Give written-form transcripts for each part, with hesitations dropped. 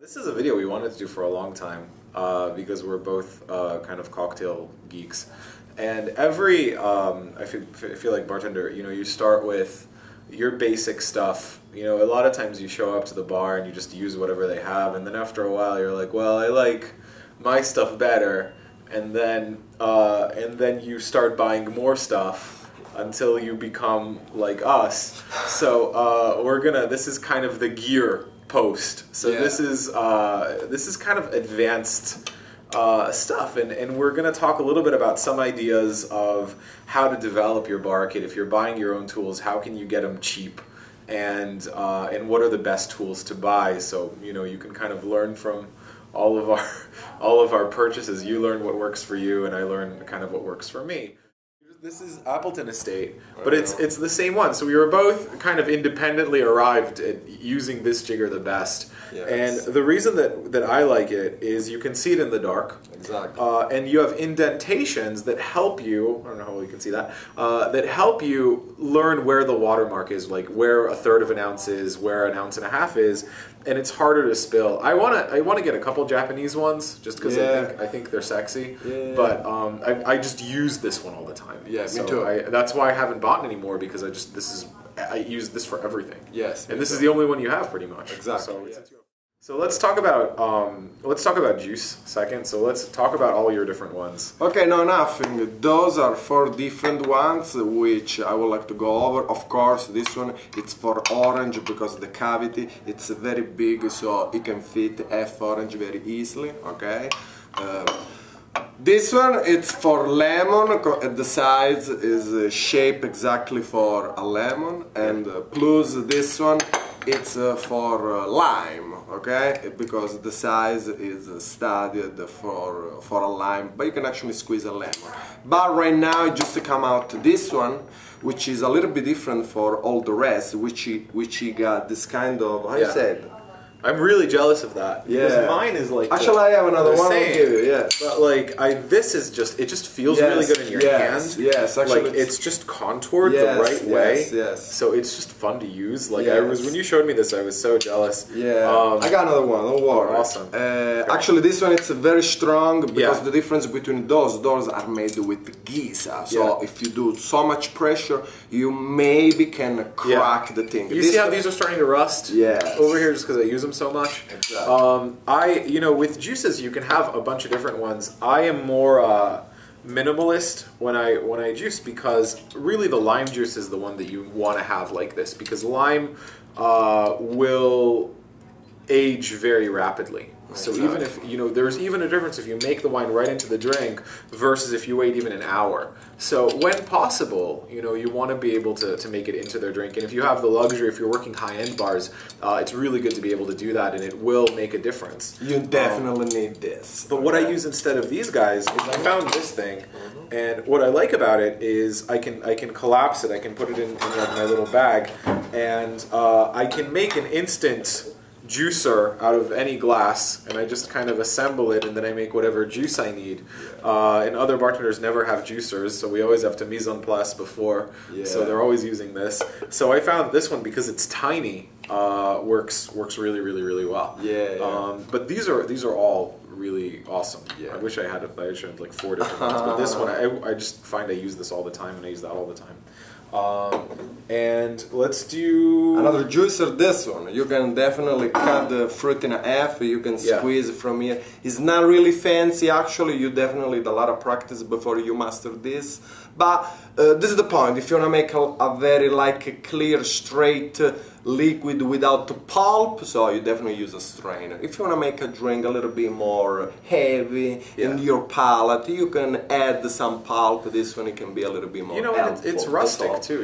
This is a video we wanted to do for a long time because we're both kind of cocktail geeks. And every, I feel like bartender, you start with your basic stuff. A lot of times you show up to the bar and you just use whatever they have, and then after a while you're like, well, I like my stuff better, and then you start buying more stuff until you become like us. So this is kind of the gear post. So yeah. This is kind of advanced stuff, and we're going to talk a little bit about some ideas of how to develop your bar kit. If you're buying your own tools, how can you get them cheap, and what are the best tools to buy? So you can kind of learn from all of our purchases. You learn what works for you, and I learn kind of what works for me. This is Appleton Estate, but it's the same one. So we were both kind of independently arrived at using this jigger the best. Yes. And the reason that I like it is you can see it in the dark. Exactly. And you have indentations that help you, I don't know how well you can see that, that help you learn where the watermark is, like where 1/3 of an ounce is, where 1.5 ounces is, and it's harder to spill. I want to get a couple Japanese ones just because I think they're sexy. Yeah. But I just use this one all the time. Yeah, so me too. That's why I haven't bought any more, because I use this for everything. Yes. And this is the only one you have, pretty much. Exactly. So let's talk about juice second. So let's talk about all your different ones. Okay, no, nothing. Those are 4 different ones which I would like to go over. Of course, this one it's for orange because the cavity it's very big, so it can fit F orange very easily. Okay. This one it's for lemon. The size is shaped exactly for a lemon, and plus this one it's for lime. Okay, because the size is studied for a lime, but you can actually squeeze a lemon. But right now it just come out this one, which is a little bit different for all the rest, which he got this kind of, how you said? I'm really jealous of that. Because mine is like actually I have another one. I'll give you, yeah. But like this is just, it just feels really good in your hand. Yes, actually like it's just contoured the right way. Yes. So it's just fun to use. Like when you showed me this, I was so jealous. Yeah. I got another one. Don't worry. Awesome. Actually, this one it's very strong because the difference between those are made with Giza. So if you do so much pressure, you maybe can crack the thing. You see how these are starting to rust? Yeah. Over here, just because I use them so much. Exactly. With juices you can have a bunch of different ones. I am more minimalist when I juice, because really the lime juice is the one that you want to have like this, because lime will age very rapidly. So even if, there's even a difference if you make the wine right into the drink versus if you wait even an hour. So when possible, you want to be able to make it into their drink. And if you have the luxury, if you're working high-end bars, it's really good to be able to do that, and it will make a difference. You definitely need this. But what I use instead of these guys is I found this thing, and what I like about it is I can collapse it, I can put it in my little bag, and I can make an instant juicer out of any glass, and I just kind of assemble it, and then I make whatever juice I need. And other bartenders never have juicers, so we always have to mise en place before. So they're always using this. So I found this one, because it's tiny, works really, really, really well. But these are all really awesome. I wish I had like 4 different ones, but this one I just find I use this all the time, and I use that all the time. And let's do another juicer. This one you can definitely cut the fruit in half. You can squeeze from here. It's not really fancy actually. You definitely need a lot of practice before you master this. But this is the point. If you want to make a very clear, straight liquid without pulp, so you definitely use a strainer. If you want to make a drink a little bit more heavy in your palate, you can add some pulp. This one it can be a little bit more helpful. It's rustic too.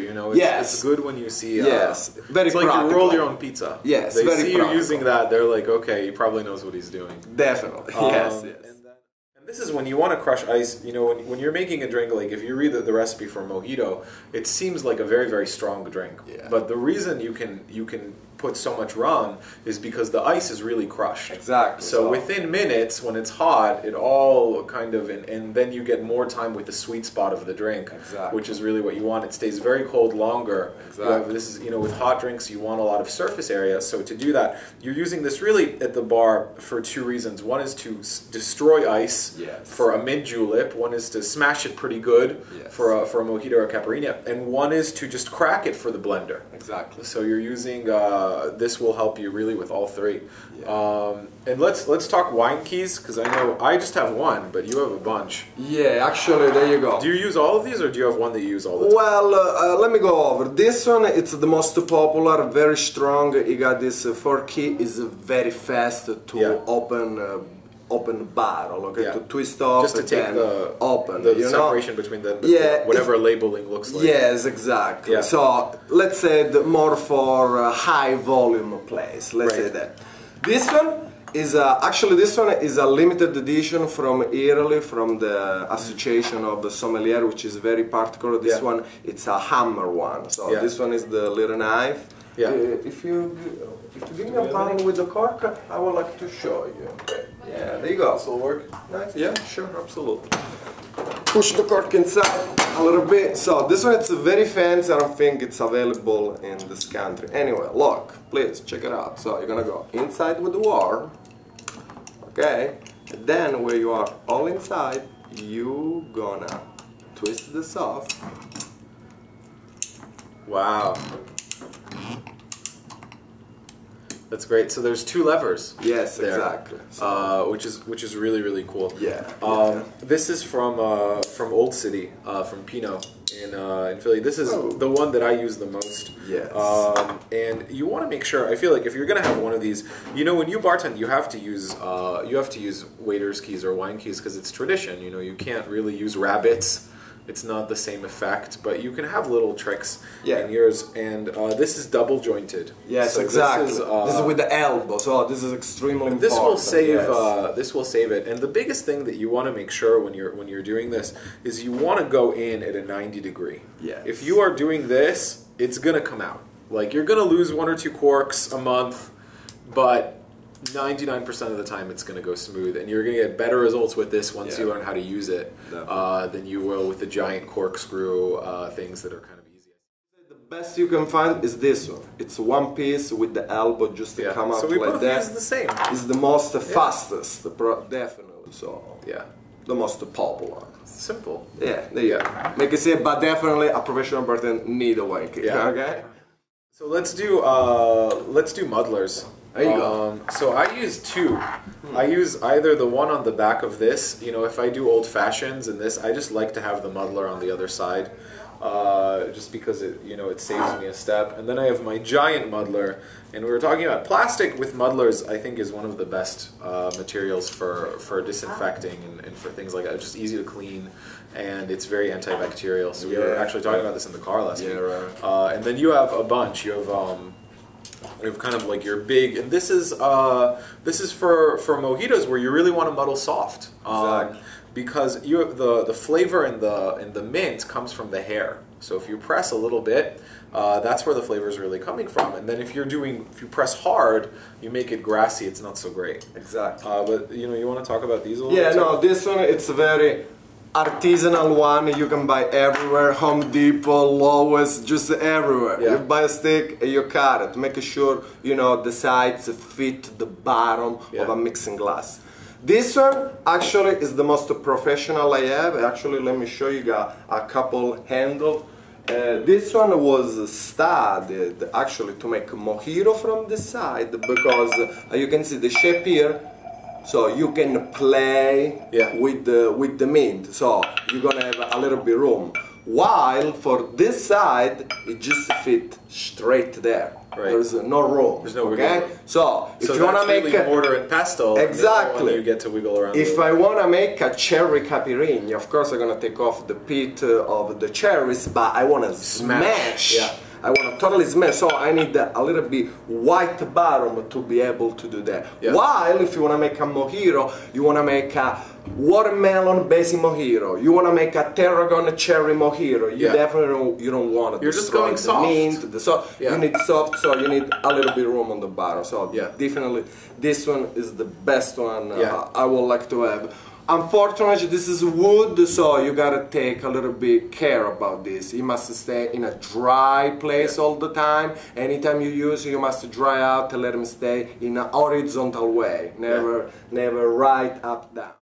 It's good when you see. Very it's like practical. you roll your own pizza. Yes, they very see practical. you using that. They're like, okay, he probably knows what he's doing. Definitely. Yes. And this is when you want to crush ice. When you're making a drink, like if you read the recipe for mojito, it seems like a very, very strong drink. But the reason you can put so much rum is because the ice is really crushed. Exactly. So within minutes, when it's hot, it all kind of, and then you get more time with the sweet spot of the drink, Exactly. which is really what you want. It stays very cold longer. Exactly. This is, with hot drinks, you want a lot of surface area. So to do that, you're using this really at the bar for two reasons. One is to destroy ice for a mint julep. One is to smash it pretty good for a mojito or a caipirinha. And one is to just crack it for the blender. Exactly. So you're using, this will help you really with all three. And let's talk wine keys, because I know I just have one, but you have a bunch. Yeah, actually, there you go. Do you use all of these, or do you have one that you use all the time? Well, let me go over. This one, it's the most popular, very strong. You got this 4 key, is very fast to open barrel, okay, to twist off just to take the open the separation between the whatever labeling looks like. Yes, exactly. So let's say more for high volume place. Let's say that. This one is actually a limited edition from Italy, from the Association of Sommelier, which is very particular. This one, it's a hammer one. So this one is the little knife. If you give me a pound with the cork, I would like to show you. Yeah, there you go. This will work. Nice. Yeah, sure, absolutely. Push the cork inside a little bit. So this one, it's very fancy. I don't think it's available in this country. Anyway, look, please check it out. So you're gonna go inside with the worm. Okay, and then where you are all inside, you gonna twist this off. Wow. That's great. So there's 2 levers. Yes, there, exactly. So, which is really, really cool. Yeah. This is from Old City, from Pinot in Philly. This is the one that I use the most. Yes. And you want to make sure. I feel like if you're gonna have one of these, when you bartend, you have to use waiters' keys or wine keys, because it's tradition. You can't really use rabbits. It's not the same effect, but you can have little tricks in yours. And this is double jointed. Yes, so exactly. This is with the elbow, so this is extremely important. This will save. This will save it. And the biggest thing that you want to make sure when you're doing this is you want to go in at a 90 degree. Yes. If you are doing this, it's gonna come out. Like, you're gonna lose 1 or 2 corks a month, but 99% of the time it's going to go smooth, and you're going to get better results with this once you learn how to use it than you will with the giant corkscrew things that are kind of easy. The best you can find is this one. It's one piece with the elbow just to come out so we like both that. use the same. It's the most fastest, definitely. So the most popular. Simple. Yeah, there you go. Make it simple, but definitely a professional bartender need a wine kit. Okay. So let's do muddlers. There you go. So I use 2. I use either the one on the back of this. If I do old fashions and this, I just like to have the muddler on the other side, just because it saves me a step. And then I have my giant muddler. And we were talking about plastic with muddlers. I think is one of the best materials for disinfecting and for things like that. It's just easy to clean, and it's very antibacterial. So we were actually talking about this in the car last week. Right. And then you have a bunch. You have kind of like your big, and this is for mojitos where you really want to muddle soft, because you have the flavor in the mint comes from the hair. So if you press a little bit, that's where the flavor is really coming from. And then if you press hard, you make it grassy. It's not so great. Exactly. But you want to talk about these a little bit? Yeah, no, this one, it's a very artisanal one. You can buy everywhere, Home Depot, Lowe's, just everywhere. You buy a stick and you cut it, make sure the sides fit the bottom of a mixing glass. This one actually is the most professional I have. Actually, let me show you. Got a couple handles. This one was studied actually to make mojito from the side, because you can see the shape here. So you can play with the mint. So you're gonna have a little bit room. While for this side, it just fit straight there. Right. There's no room. There's no wiggle room. So if you wanna make really mortar and pestle, exactly, you get to wiggle around. If I wanna make a cherry caipirinha, of course I'm gonna take off the pit of the cherries, but I wanna smash I want to totally smash, so I need a little bit white bottom to be able to do that. Yeah. While if you want to make a mojito, you want to make a watermelon basic mojito, you want to make a tarragon cherry mojito, you definitely you don't want to. You're just going soft. Mint, you need soft, so you need a little bit room on the bottom. So definitely this one is the best one I would like to have. Unfortunately, this is wood, so you gotta take a little bit care about this. You must stay in a dry place all the time. Anytime you use it, you must dry out and let them stay in a horizontal way, never right up down.